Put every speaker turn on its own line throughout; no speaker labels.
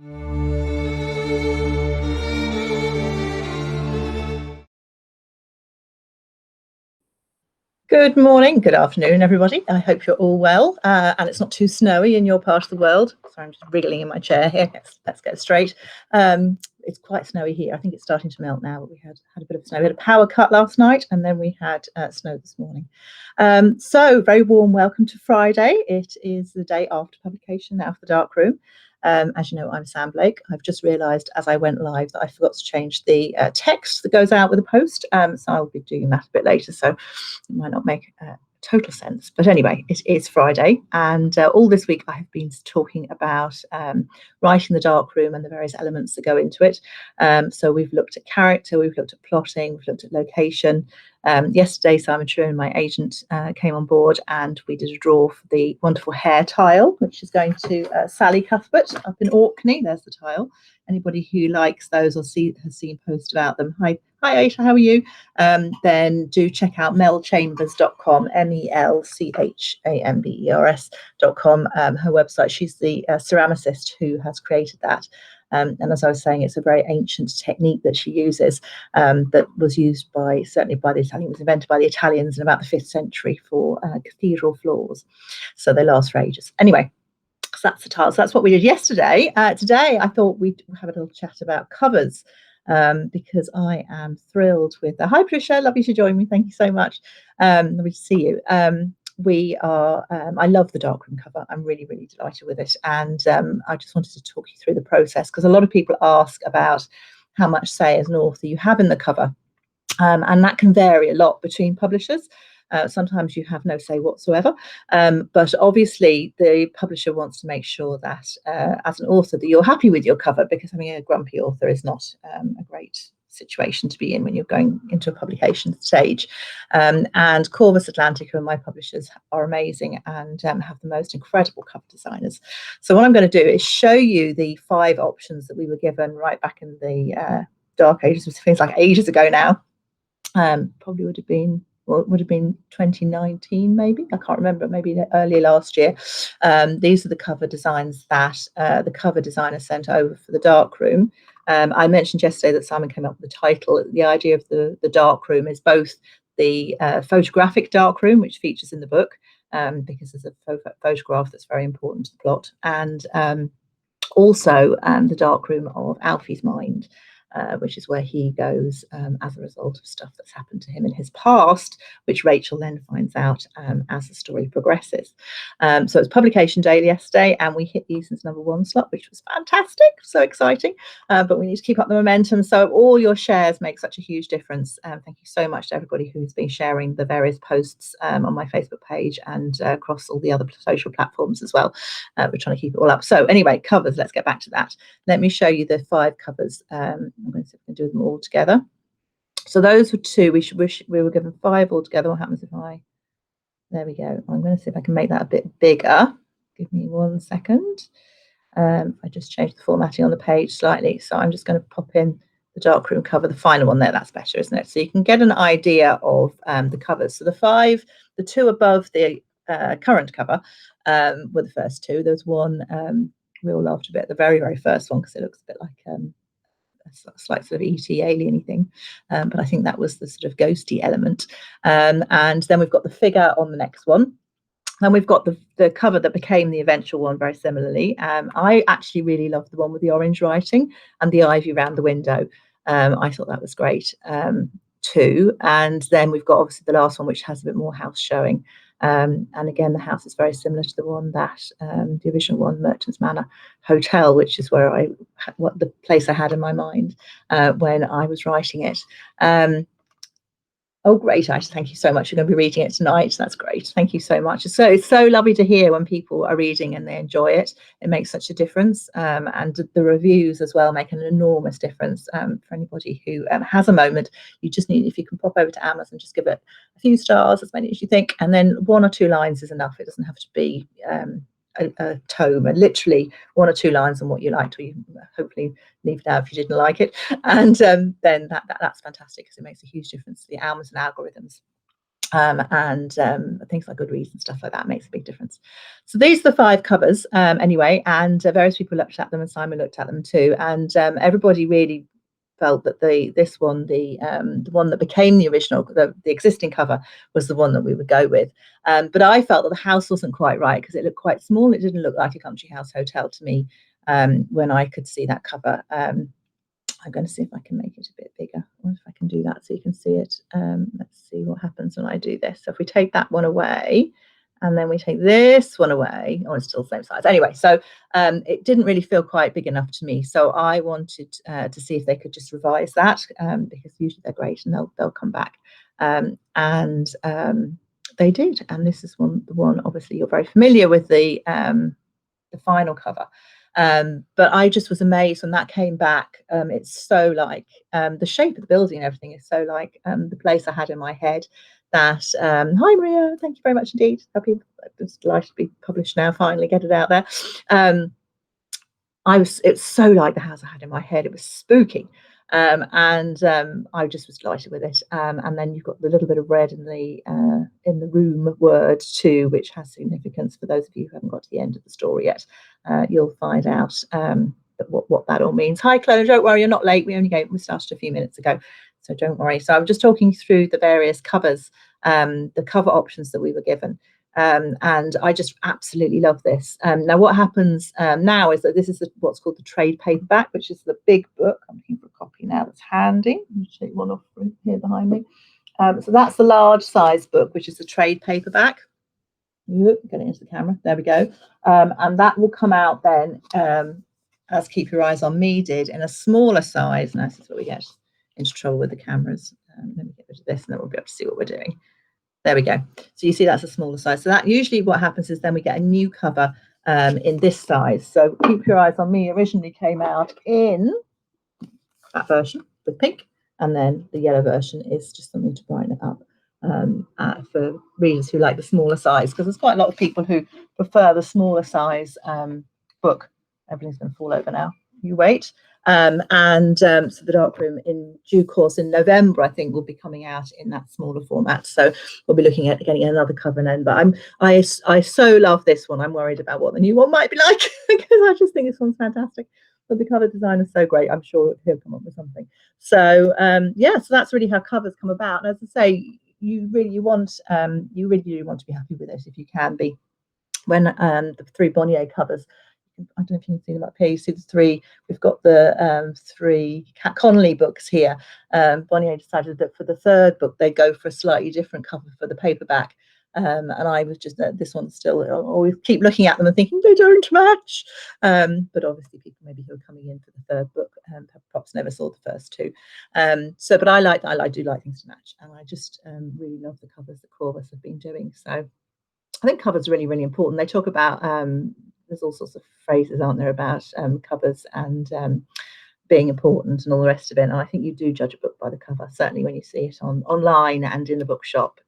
Good morning, good afternoon, everybody. I hope you're all well, and it's not too snowy in your part of the world. Sorry, I'm just wriggling in my chair here. Let's get straight. It's quite snowy here. I think it's starting to melt now, but we had a bit of snow. We had a power cut last night, and then we had snow this morning. So very warm welcome to Friday. It is the day after publication now for the Dark Room. As you know, I'm Sam Blake. I've just realised as I went live that I forgot to change the text that goes out with a post. So I'll be doing that a bit later. So it might not make total sense. But anyway, it is Friday. And all this week I have been talking about writing the Dark Room and the various elements that go into it. So we've looked at character, we've looked at plotting, we've looked at location. Yesterday, Simon Truman, my agent, came on board and we did a draw for the wonderful hair tile, which is going to Sally Cuthbert up in Orkney. There's the tile. Anybody who likes those or has seen posts about them. Hi Aisha, how are you? Then do check out melchambers.com, melchambers.com, her website. She's the ceramicist who has created that. And as I was saying, it's a very ancient technique that she uses that was used certainly by the Italians, was invented by the Italians in about the 5th century for cathedral floors. So they last for ages. Anyway, so that's the tile. So that's what we did yesterday. Today, I thought we'd have a little chat about covers because I am thrilled with hi Patricia, lovely to join me. Thank you so much. Lovely to see you. I love the Darkroom cover. I'm really, really delighted with it. And I just wanted to talk you through the process because a lot of people ask about how much say as an author you have in the cover. And that can vary a lot between publishers. Sometimes you have no say whatsoever, but obviously the publisher wants to make sure that as an author that you're happy with your cover, because having a grumpy author is not a great situation to be in when you're going into a publication stage. And Corvus Atlantic, who are my publishers, are amazing and have the most incredible cover designers. So what I'm going to do is show you the 5 options that we were given right back in the dark ages, which feels like ages ago now. Probably would have been 2019, maybe. I can't remember, maybe early last year. These are the cover designs that the cover designer sent over for the Dark Room. I mentioned yesterday that Simon came up with the title. The idea of the Dark Room is both the photographic Dark Room, which features in the book, because there's a photograph that's very important to the plot, and also the Dark Room of Alfie's mind. Which is where he goes as a result of stuff that's happened to him in his past, which Rachel then finds out as the story progresses. So it's publication day yesterday, and we hit Eason's #1 slot, which was fantastic, so exciting. But we need to keep up the momentum. So all your shares make such a huge difference. Thank you so much to everybody who's been sharing the various posts on my Facebook page and across all the other social platforms as well. We're trying to keep it all up. So anyway, covers, let's get back to that. Let me show you the 5 covers. I'm going to see if we can do them all together. So those were 2. We were given 5 altogether. What happens if there we go. I'm going to see if I can make that a bit bigger. Give me 1 second. I just changed the formatting on the page slightly. So I'm just going to pop in the Dark Room cover, the final one there. That's better, isn't it? So you can get an idea of the covers. So the 2 above the current cover were the first 2. There's one, we all laughed a bit at the very, very first one because it looks a bit like a slight sort of E.T. alien thing, but I think that was the sort of ghosty element. And then we've got the figure on the next one, and we've got the cover that became the eventual one very similarly. I actually really loved the one with the orange writing and the ivy around the window. I thought that was great too. And then we've got obviously the last one, which has a bit more house showing. And again, the house is very similar to the one that the original one, Merchant's Manor Hotel, which is where the place I had in my mind when I was writing it. Oh, great, Aisha, thank you so much. You're going to be reading it tonight. That's great. Thank you so much. It's so lovely to hear when people are reading and they enjoy it. It makes such a difference. And the reviews as well make an enormous difference for anybody who has a moment. You just need, if you can pop over to Amazon, just give it a few stars, as many as you think. And then 1 or 2 lines is enough. It doesn't have to be a tome, and literally 1 or 2 lines on what you liked, or you hopefully leave it out if you didn't like it, and then that's fantastic because it makes a huge difference to the Amazon algorithms. and things like Goodreads and stuff like that makes a big difference. So these are the 5 covers anyway, and various people looked at them, and Simon looked at them too, and everybody really felt that the one that became the original, the existing cover, was the one that we would go with. But I felt that the house wasn't quite right because it looked quite small. It didn't look like a country house hotel to me when I could see that cover. I'm going to see if I can make it a bit bigger. I wonder if I can do that so you can see it. Let's see what happens when I do this. So if we take that one away and then we take this one away, oh, it's still the same size. Anyway, so it didn't really feel quite big enough to me. So I wanted to see if they could just revise that because usually they're great and they'll come back. They did. And this is the one, obviously, you're very familiar with the final cover. But I just was amazed when that came back. It's so like the shape of the building and everything is so like the place I had in my head. That hi Maria, thank you very much indeed. Happy, it's delighted to be published now. Finally, get it out there. It's so like the house I had in my head. It was spooky. I just was delighted with it. And then you've got the little bit of red in the room word too, which has significance for those of you who haven't got to the end of the story yet. You'll find out what that all means. Hi, Chloe. Don't worry, you're not late. We started a few minutes ago, so don't worry. So I'm just talking through the various covers, the cover options that we were given. And I just absolutely love this. Now, what happens now is that this is what's called the trade paperback, which is the big book. I'm looking for a copy now that's handy. Let me show you one off here behind me. So that's the large size book, which is the trade paperback. Get it into the camera. There we go. And that will come out then, as Keep Your Eyes on Me did, in a smaller size. Now, this is where we get into trouble with the cameras. Let me get rid of this, and then we'll be able to see what we're doing. There we go. So you see that's a smaller size. So that usually what happens is then we get a new cover in this size. So Keep Your Eyes on Me originally came out in that version with pink, and then the yellow version is just something to brighten it up for readers who like the smaller size, because there's quite a lot of people who prefer the smaller size book. Everything's going to fall over now. You wait. So the Darkroom in due course in November, I think, will be coming out in that smaller format. So we'll be looking at getting another cover then. But I so love this one. I'm worried about what the new one might be like because I just think this one's fantastic. But the cover design is so great. I'm sure he'll come up with something. So so that's really how covers come about. And as I say, you really want to be happy with it if you can be. When the 3 Bonnier covers, I don't know if you can see them up here. You see the 3. We've got the 3 Kat Connolly books here. Bonnier decided that for the 3rd book they go for a slightly different cover for the paperback. And I was just this one's still. I always keep looking at them and thinking they don't match. But obviously, people maybe who are coming in for the 3rd book perhaps never saw the first 2. But I do like things to match, and I just really love the covers that Corvus have been doing. So I think covers are really, really important. They talk about there's all sorts of phrases, aren't there, about covers and being important and all the rest of it. And I think you do judge a book by the cover, certainly when you see it online and in the bookshop.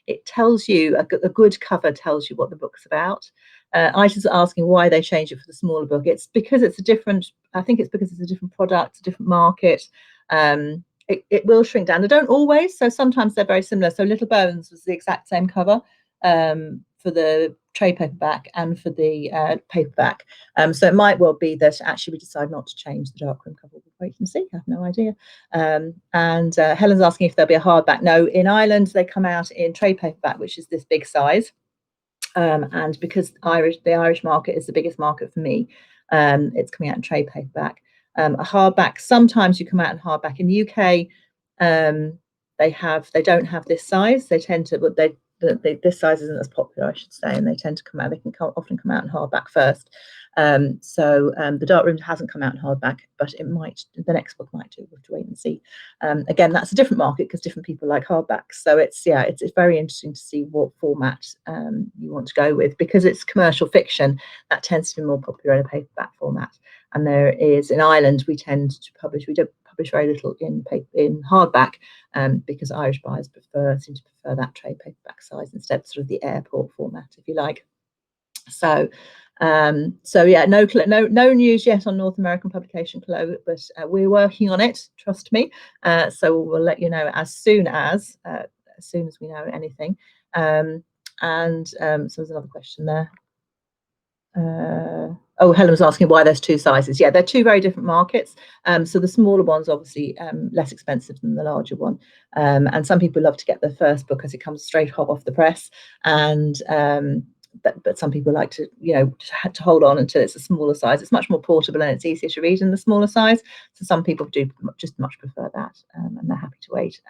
It tells you, a good cover tells you what the book's about. I was asking why they changed it for the smaller book. It's because it's a different product, a different market. It will shrink down. They don't always, so sometimes they're very similar. So Little Bones was the exact same cover for the trade paperback and for the paperback. So it might well be that actually we decide not to change the Darkroom cover. We'll wait and see. I have no idea. Helen's asking if there'll be a hardback. No, in Ireland they come out in trade paperback, which is this big size. And because the Irish market is the biggest market for me, it's coming out in trade paperback. A hardback, sometimes you come out in hardback. In the UK, they don't have this size. They tend to, but this size isn't as popular, I should say, and they tend to come out. They can often come out in hardback first. The Darkroom hasn't come out in hardback, but it might. The next book might do. We'll have to wait and see. Again, that's a different market because different people like hardbacks. So it's very interesting to see what format you want to go with, because it's commercial fiction that tends to be more popular in a paperback format. And there is, in Ireland, we don't publish very little in hardback, because Irish buyers seem to prefer that trade paperback size instead, sort of the airport format, if you like. So no news yet on North American publication, Chloe, but we're working on it, trust me. So we'll let you know as soon as as soon as we know anything. So there's another question there. Helen was asking why there's two sizes. Yeah, they're two very different markets. So the smaller one's obviously less expensive than the larger one. And some people love to get the first book as it comes straight hot off the press. And but some people like to, to hold on until it's a smaller size. It's much more portable and it's easier to read in the smaller size. So some people do just much prefer that, and they're happy to wait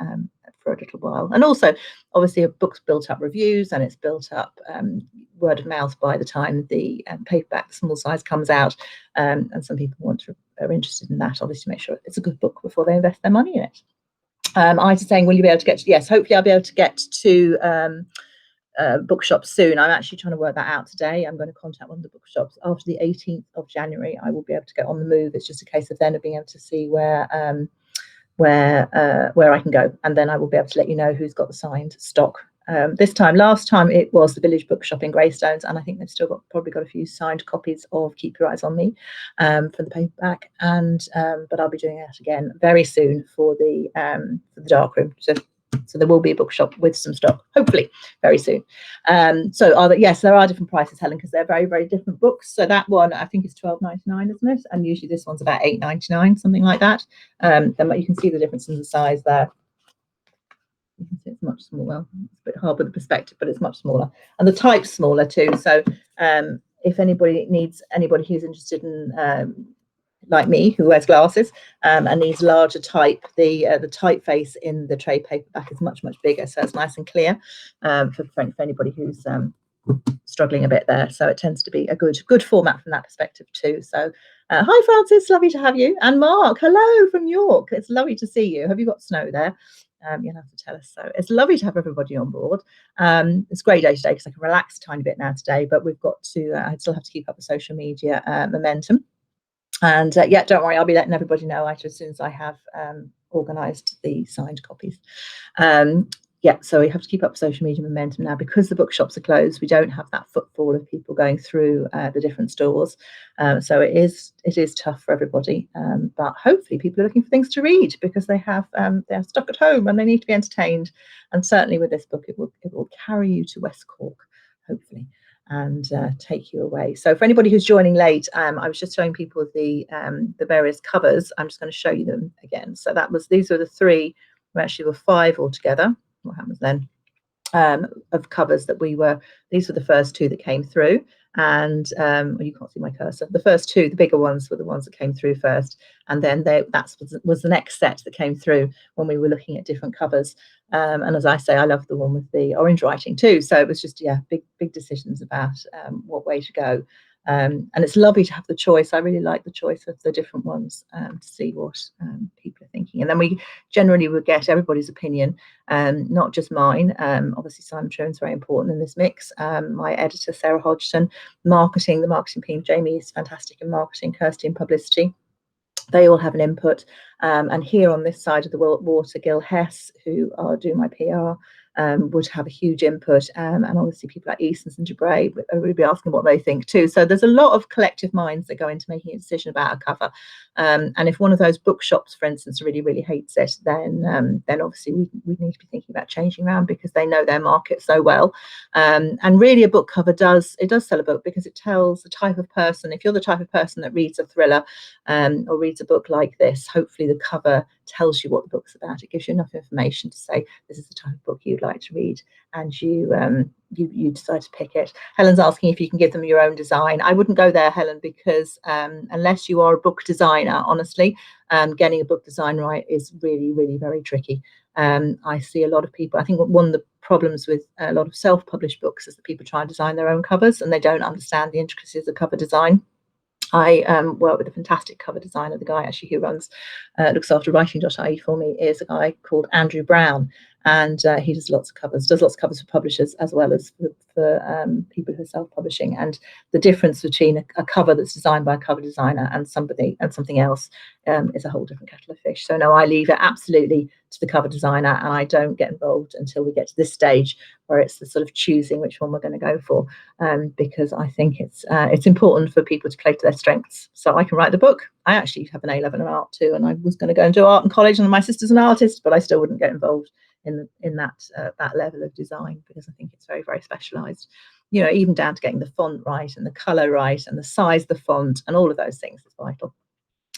for a little while. And also, obviously, a book's built up reviews and it's built up word of mouth by the time the paperback, the small size, comes out. And some people are interested in that, obviously, to make sure it's a good book before they invest their money in it. Isa's saying, will you be able to get to, yes, hopefully I'll be able to get to bookshops soon. I'm actually trying to work that out today. I'm going to contact one of the bookshops after the 18th of January. I will be able to get on the move. It's just a case of then being able to see where I can go, and then I will be able to let you know who's got the signed stock. Last time it was the Village Bookshop in Greystones, and I think they've still probably got a few signed copies of Keep Your Eyes on Me for the paperback, and but I'll be doing that again very soon for the Darkroom. So there will be a bookshop with some stock, hopefully very soon. Yes, there are different prices, Helen, because they're very, very different books. So that one I think is £12.99, isn't it? And usually this one's about £8.99, something like that. Then you can see the difference in the size there. You can see it's much smaller. It's a bit hard with the perspective, but it's much smaller, and the type's smaller too. So if anybody who's interested in like me, who wears glasses and needs larger type, the typeface in the trade paperback is much, much bigger, so it's nice and clear for anybody who's struggling a bit there. So it tends to be a good format from that perspective too. So hi Francis, lovely to have you. And Mark, hello from York. It's lovely to see you. Have you got snow there? You'll have to tell us. So it's lovely to have everybody on board. It's a great day today because I can relax a tiny bit now today, but we've got to I still have to keep up the social media momentum. And yeah, don't worry, I'll be letting everybody know as soon as I have organised the signed copies. So we have to keep up social media momentum now because the bookshops are closed. We don't have that footfall of people going through the different stores. So it is tough for everybody. But hopefully people are looking for things to read because they're stuck at home and they need to be entertained. And certainly with this book, it will carry you to West Cork, hopefully, and take you away. So for anybody who's joining late, I was just showing people the various covers. I'm just going to show you them again. So these were the three. We actually were five altogether. What happens then? Of covers that these were the first two that came through, and you can't see my cursor. The first two, the bigger ones, were the ones that came through first, and then that was the next set that came through when we were looking at different covers. And as I say, I love the one with the orange writing too. So it was just big decisions about what way to go. And it's lovely to have the choice. I really like the choice of the different ones to see what people are thinking. And then we generally will get everybody's opinion, not just mine. Obviously, Simon Trone's very important in this mix. My editor, Sarah Hodgson, the marketing team, Jamie is fantastic in marketing, Kirsty in publicity. They all have an input. And here on this side of the water, Gil Hess, who are doing my PR, would have a huge input, and obviously people like Easons and Debray would be asking what they think too. So there's a lot of collective minds that go into making a decision about a cover, and if one of those bookshops, for instance, really, really hates it, then obviously we need to be thinking about changing around because they know their market so well. And really a book cover does sell a book because it tells the type of person. If you're the type of person that reads a thriller or reads a book like this, hopefully the cover tells you what the book's about. It gives you enough information to say this is the type of book you'd like to read, and you decide to pick it. Helen's asking if you can give them your own design. I wouldn't go there, Helen, because unless you are a book designer, honestly, getting a book design right is really, really very tricky. I see a lot of people. I think one of the problems with a lot of self-published books is that people try and design their own covers and they don't understand the intricacies of cover design. I work with a fantastic cover designer. The guy actually who looks after writing.ie for me is a guy called Andrew Brown, and he does lots of covers for publishers as well as for people who are self-publishing. And the difference between a cover that's designed by a cover designer and something else is a whole different kettle of fish. So no, I leave it absolutely to the cover designer, and I don't get involved until we get to this stage where it's the sort of choosing which one we're going to go for, because I think it's important for people to play to their strengths. So I can write the book. I actually have an A-level in art too, and I was going to go and do art in college, and my sister's an artist, but I still wouldn't get involved in that level of design, because I think it's very, very specialized. You know, even down to getting the font right and the color right and the size of the font and all of those things is vital.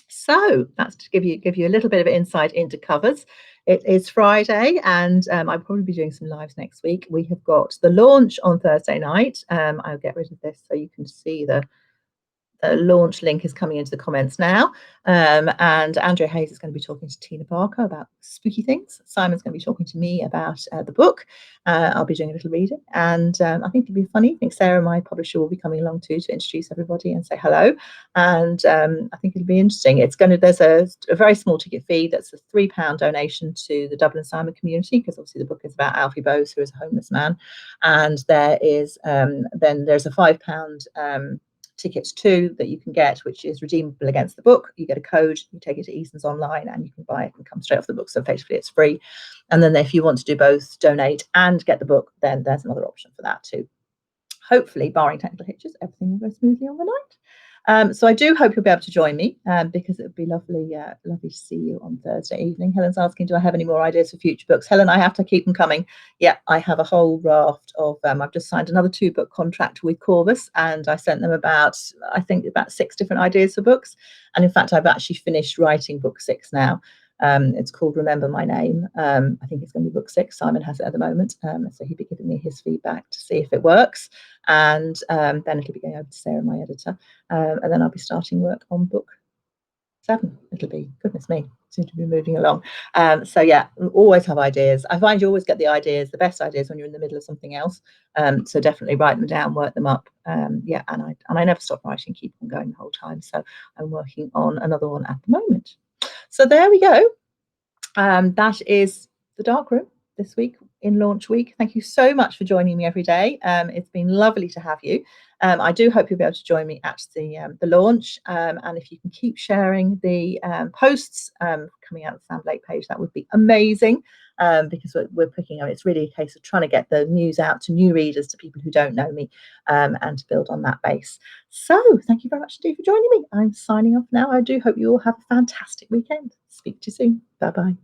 So that's to give you a little bit of insight into covers. It is Friday, and I'll probably be doing some lives next week. We have got the launch on Thursday night. I'll get rid of this so you can see the launch link is coming into the comments now. And Andrea Hayes is going to be talking to Tina Barker about spooky things. Simon's going to be talking to me about the book. I'll be doing a little reading, and I think it'll be funny. I think Sarah, my publisher, will be coming along too to introduce everybody and say hello. And I think it'll be interesting. There's a very small ticket fee. That's a £3 donation to the Dublin Simon community, because obviously the book is about Alfie Bowes, who is a homeless man. And there is then there's a £5 tickets too that you can get, which is redeemable against the book. You get a code, you take it to Eason's online, and you can buy it and come straight off the book. So effectively it's free. And then if you want to do both, donate and get the book, then there's another option for that too. Hopefully, barring technical hitches, everything will go smoothly on the night. So I do hope you'll be able to join me, because it would be lovely to see you on Thursday evening. Helen's asking, do I have any more ideas for future books? Helen, I have to keep them coming. Yeah, I have a whole raft of I've just signed another 2-book contract with Corvus, and I sent them about 6 different ideas for books. And in fact, I've actually finished writing book 6 now. It's called Remember My Name. I think it's going to be book 6. Simon has it at the moment. So he'll be giving me his feedback to see if it works. And then it'll be going over to Sarah, my editor. And then I'll be starting work on book 7. It'll be, goodness me, seem to be moving along. So yeah, always have ideas. I find you always get the best ideas when you're in the middle of something else. So definitely write them down, work them up. Yeah, and I never stop writing, keep on going the whole time. So I'm working on another one at the moment. So there we go. That is the Darkroom this week in launch week. Thank you so much for joining me every day. It's been lovely to have you. I do hope you'll be able to join me at the launch. And if you can keep sharing the posts coming out of the Sam Blake page, that would be amazing. Because we're picking up, it's really a case of trying to get the news out to new readers, to people who don't know me, and to build on that base. So thank you very much indeed for joining me. I'm signing off now. I do hope you all have a fantastic weekend. Speak to you soon. Bye bye.